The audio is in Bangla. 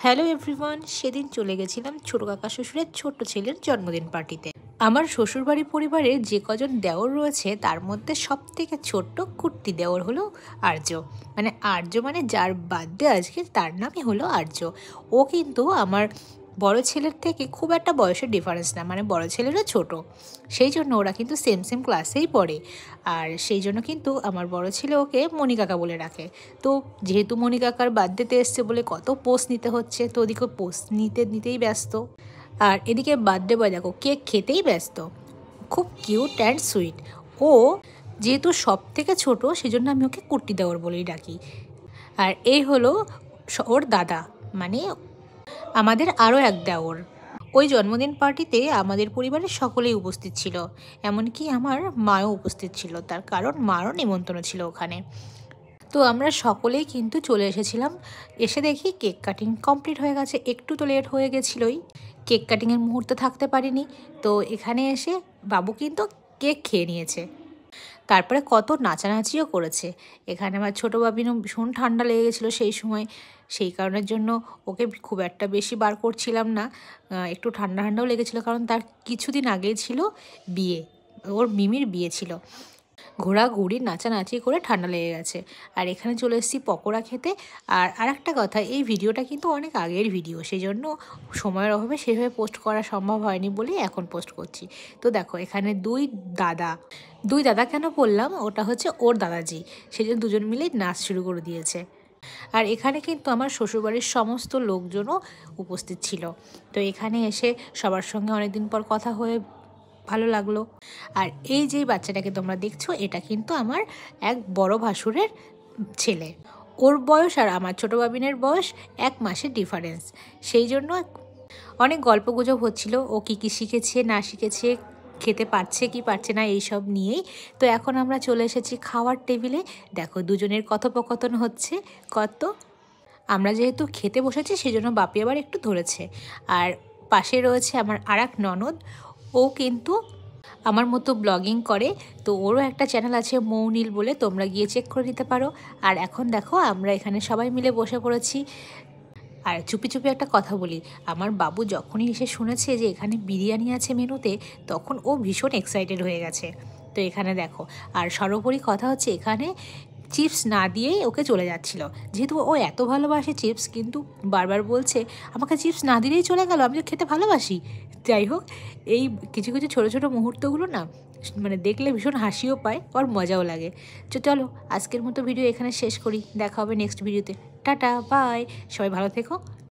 হ্যালো এভরিওয়ান, সেদিন চলে গেছিলাম ছোটো কাকা শ্বশুরের ছোট্ট ছেলের জন্মদিন পার্টিতে। আমার শ্বশুরবাড়ি পরিবারের যে কজন দেওর রয়েছে তার মধ্যে সব থেকে ছোট্ট কুর্তি দেওর হলো আর্য। আর্য মানে যার বার্থডে আজকে তার নামই হলো আর্য। ও কিন্তু আমার বড় ছেলের থেকে খুব একটা বয়সের ডিফারেন্স না, বড় ছেলেরও ছোট। সেই জন্য ওরা কিন্তু সেম সেম ক্লাসেই পড়ে। আর সেই জন্য কিন্তু আমার বড় ছেলে ওকে মণিকাকা বলে রাখে। তো যেহেতু মণিকাকার বার্থডেতে এসছে বলে কত পোস্ট নিতে হচ্ছে, তো ওদিকে পোস্ট নিতেই ব্যস্ত। আর এদিকে বার্থডে বয় দেখো কেক খেতেই ব্যস্ত। খুব কিউট অ্যান্ড সুইট। ও যেহেতু সব থেকে ছোটো সেজন্য আমি ওকে কুর্তি দেওয়ার বলেই ডাকি। আর এই হলো ওর দাদা, আমাদের আরও এক দেওর। ওই জন্মদিন পার্টিতে আমাদের পরিবারের সকলেই উপস্থিত ছিল, এমনকি আমার মাও উপস্থিত ছিল, তার কারণ মারও নিমন্ত্রণ ছিল ওখানে। তো আমরা সকলেই কিন্তু চলে এসেছিলাম। এসে দেখি কেক কাটিং কমপ্লিট হয়ে গেছে। একটু তো লেট হয়ে গেছিলোই, কেক কাটিংয়ের মুহূর্তে থাকতে পারিনি। তো এখানে এসে বাবু কিন্তু কেক খেয়ে নিয়েছে, তারপরে কত নাচানাচিও করেছে। এখানে আমার ছোটো বাবিনও ভীষণ ঠান্ডা লেগে গেছিলো সেই সময়, সেই কারণের জন্য ওকে খুব একটা বেশি বার করছিলাম না। একটু ঠান্ডাও লেগেছিলো, কারণ তার কিছুদিন আগেই ছিল বিয়ে, ওর মিমির বিয়ে ছিল। ঘোরাঘুরি নাচানাচি করে ঠান্ডা লেগে গেছে। আর এখানে চলে এসেছি পকোড়া খেতে। আর একটা কথা, এই ভিডিওটা কিন্তু অনেক আগের ভিডিও, সেই জন্য সময়ের অভাবে সেভাবে পোস্ট করা সম্ভব হয়নি বলেই এখন পোস্ট করছি। তো দেখো এখানে দুই দাদা কেন বললাম, ওটা হচ্ছে ওর দাদাজি, সেই জন্য দুজন মিলে নাচ শুরু করে দিয়েছে। আর এখানে কিন্তু আমার শ্বশুরবাড়ির সমস্ত লোকজনও উপস্থিত ছিল। তো এখানে এসে সবার সঙ্গে অনেকদিন পর কথা হয়ে ভালো লাগলো। আর এই যে বাচ্চাটাকে তোমরা দেখছো, এটা কিন্তু আমার এক বড় ভাসুরের ছেলে। ওর বয়স আর আমার ছোটো বাবিনের বয়স 1 মাসের ডিফারেন্স। সেই জন্য অনেক গল্পগুজব হচ্ছিল, ও কী শিখেছে না শিখেছে, খেতে পারছে কি পারছে না, এইসব নিয়েই। তো এখন আমরা চলে এসেছি খাওয়ার টেবিলে। দেখো দুজনের কথোপকথন হচ্ছে কত। আমরা যেহেতু খেতে বসেছি সেই জন্য বাপি আবার একটু ধরেছে। আর পাশে রয়েছে আমার আরেক ননদ, ও কিন্তু আমার মতো ব্লগিং করে। তো ওরও একটা চ্যানেল আছে মৌনীল বলে, তোমরা গিয়ে চেক করে নিতে পারো। আর এখন দেখো আমরা এখানে সবাই মিলে বসে পড়েছি। আর চুপি একটা কথা বলি, আমার বাবু যখনই এসে শুনেছে যে এখানে বিরিয়ানি আছে মেনুতে, তখন ও ভীষণ এক্সাইটেড হয়ে গেছে। তো এখানে দেখো, আর সর্বোপরি কথা হচ্ছে এখানে চিপস না দিয়েই ওকে চলে যাচ্ছিল, যেহেতু ও এত ভালোবাসে চিপস, কিন্তু বারবার বলছে আমাকে চিপস না দিলেই চলে গেল, আমি তো খেতে ভালোবাসি। যাই হোক, এই কিছু ছোটো ছোটো মুহূর্তগুলো না দেখলে ভীষণ হাসিও পায় আর মজাও লাগে। চলো আজকের মতো ভিডিও এখানে শেষ করি, দেখা হবে নেক্সট ভিডিওতে। টাটা বাই, সবাই ভালো থেকো।